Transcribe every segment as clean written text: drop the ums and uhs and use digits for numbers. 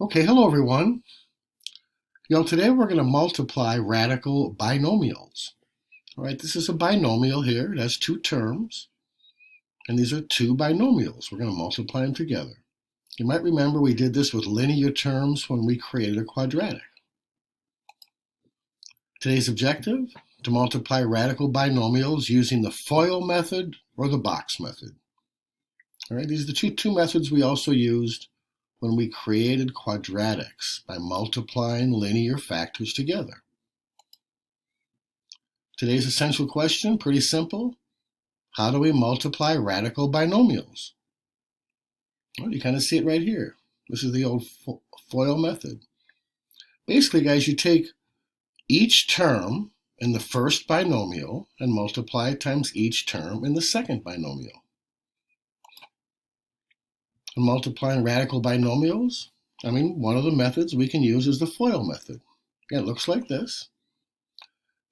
Okay, hello everyone. Today we're going to multiply radical binomials. All right, this is a binomial here. It has two terms, and these are two binomials. We're going to multiply them together. You might remember we did this with linear terms when we created a quadratic. Today's objective, to multiply radical binomials using the FOIL method or the box method. All right, these are the two methods we also used when we created quadratics by multiplying linear factors together. Today's essential question, pretty simple. How do we multiply radical binomials? Well, you kind of see it right here. This is the old FOIL method. Basically, guys, you take each term in the first binomial and multiply it times each term in the second binomial. And multiplying radical binomials, one of the methods we can use is the FOIL method. Again, it looks like this.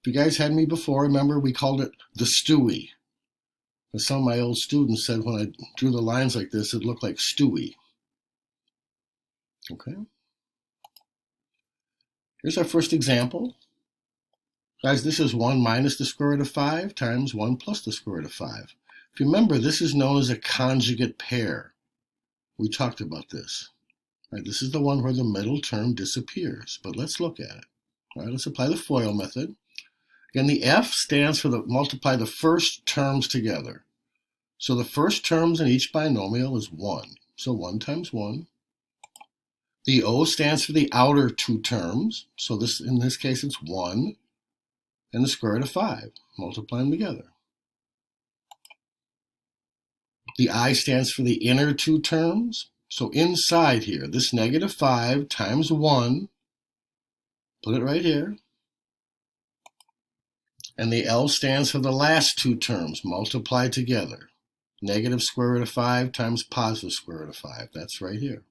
If you guys had me before, remember we called it the Stewie. As some of my old students said when I drew the lines like this, it looked like Stewie. Okay. Here's our first example. Guys, this is 1 minus the square root of 5 times 1 plus the square root of 5. If you remember, this is known as a conjugate pair. We talked about this. All right, this is the one where the middle term disappears, but let's look at it. All right, let's apply the FOIL method. Again, the F stands for multiply the first terms together. So the first terms in each binomial is 1. So 1 times 1. The O stands for the outer two terms. So in this case, it's 1 and the square root of 5. Multiply them together. The I stands for the inner two terms. So inside here, this negative 5 times 1, put it right here. And the L stands for the last two terms, multiplied together. Negative square root of 5 times positive square root of 5. That's right here.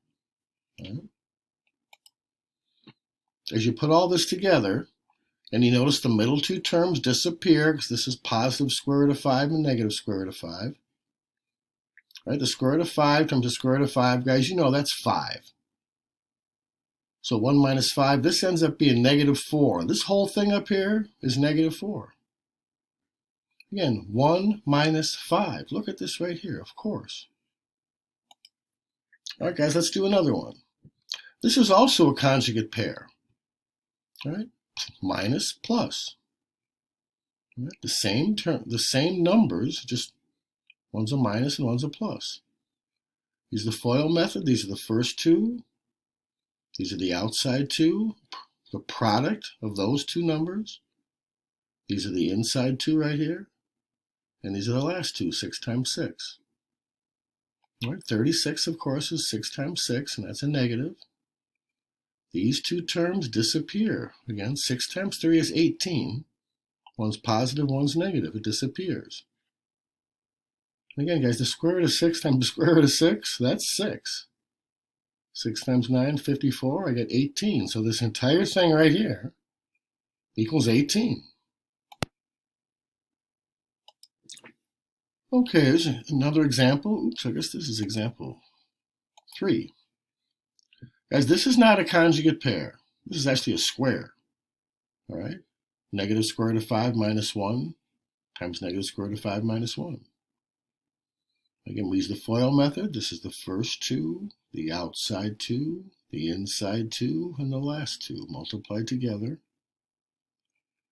Right. As you put all this together, and you notice the middle two terms disappear because this is positive square root of 5 and negative square root of 5. Right, the square root of 5 times the square root of 5, guys, you know that's 5. So 1 minus 5, this ends up being negative 4. This whole thing up here is negative 4. Again, 1 minus 5. Look at this right here, of course. All right, guys, let's do another one. This is also a conjugate pair. All right, minus plus. All right, the same numbers, just one's a minus and one's a plus. Use the FOIL method. These are the first two. These are the outside two, the product of those two numbers. These are the inside two right here. And these are the last two, 6 times 6. All right, 36, of course, is 6 times 6, and that's a negative. These two terms disappear. Again, 6 times 3 is 18. One's positive, one's negative. It disappears. And again, guys, the square root of 6 times the square root of 6, that's 6. 6 times 9, 54. I get 18. So this entire thing right here equals 18. Okay, here's another example. Oops, I guess this is example 3. Guys, this is not a conjugate pair. This is actually a square. All right? Negative square root of 5 minus 1 times negative square root of 5 minus 1. Again, we use the FOIL method. This is the first two, the outside two, the inside two, and the last two multiplied together.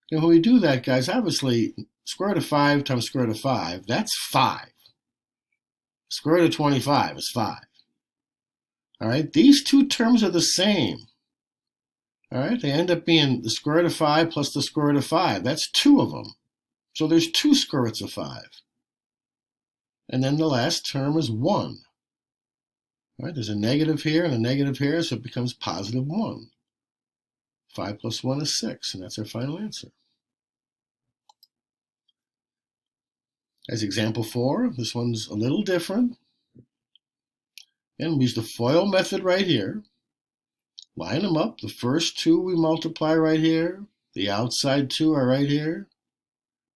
And when we do that, guys, obviously, square root of 5 times square root of 5, that's 5. Square root of 25 is 5. All right, these two terms are the same. All right, they end up being the square root of 5 plus the square root of 5. That's 2 of them. So there's 2 square roots of 5. And then the last term is 1. All right, there's a negative here and a negative here, so it becomes positive 1. 5 plus 1 is 6, and that's our final answer. As example 4, this one's a little different. And we use the FOIL method right here. Line them up. The first two we multiply right here. The outside two are right here.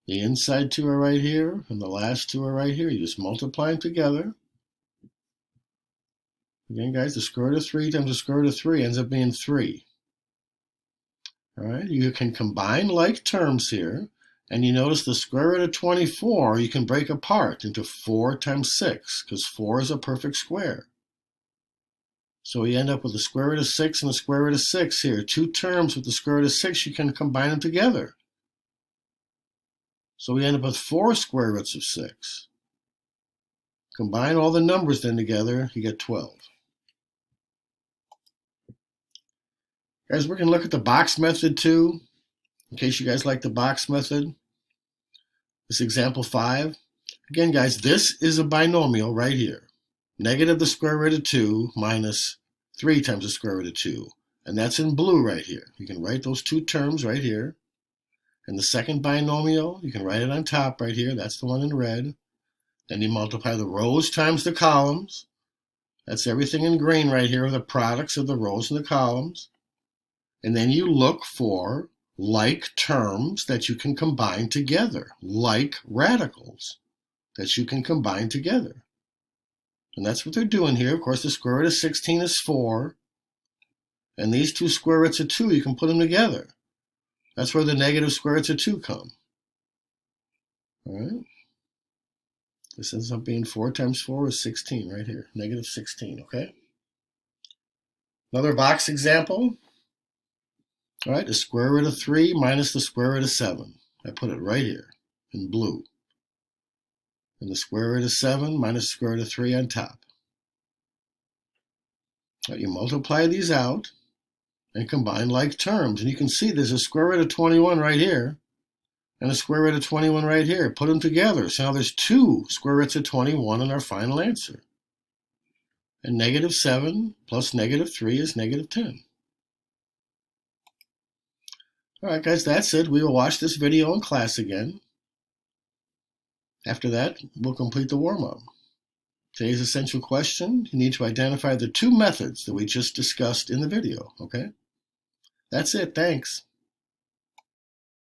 The inside two are right here. And the last two are right here. You just multiply them together. Again, guys, the square root of 3 times the square root of 3 ends up being 3. All right, you can combine like terms here, and you notice the square root of 24 you can break apart into 4 times 6, because 4 is a perfect square. So we end up with the square root of 6 and the square root of 6 here. Two terms with the square root of 6, you can combine them together. So we end up with 4 square roots of 6. Combine all the numbers then together, you get 12. Guys, we're going to look at the box method too, in case you guys like the box method. This example 5. Again, guys, this is a binomial right here. Negative the square root of 2 minus 3 times the square root of 2. And that's in blue right here. You can write those two terms right here. And the second binomial, you can write it on top right here. That's the one in red. Then you multiply the rows times the columns. That's everything in green right here, the products of the rows and the columns. And then you look for like terms that you can combine together, like radicals that you can combine together. And that's what they're doing here. Of course, the square root of 16 is 4. And these two square roots of 2, you can put them together. That's where the negative square roots of 2 come. All right? This ends up being 4 times 4 is 16 right here. Negative 16, okay? Another box example. All right, the square root of 3 minus the square root of 7. I put it right here in blue. And the square root of 7 minus the square root of 3 on top. All right, you multiply these out and combine like terms. And you can see there's a square root of 21 right here and a square root of 21 right here. Put them together. So now there's 2 square roots of 21 in our final answer. And negative 7 plus negative 3 is negative 10. All right, guys, that's it. We will watch this video in class again. After that, we'll complete the warm-up. Today's essential question, you need to identify the two methods that we just discussed in the video, okay? That's it. Thanks.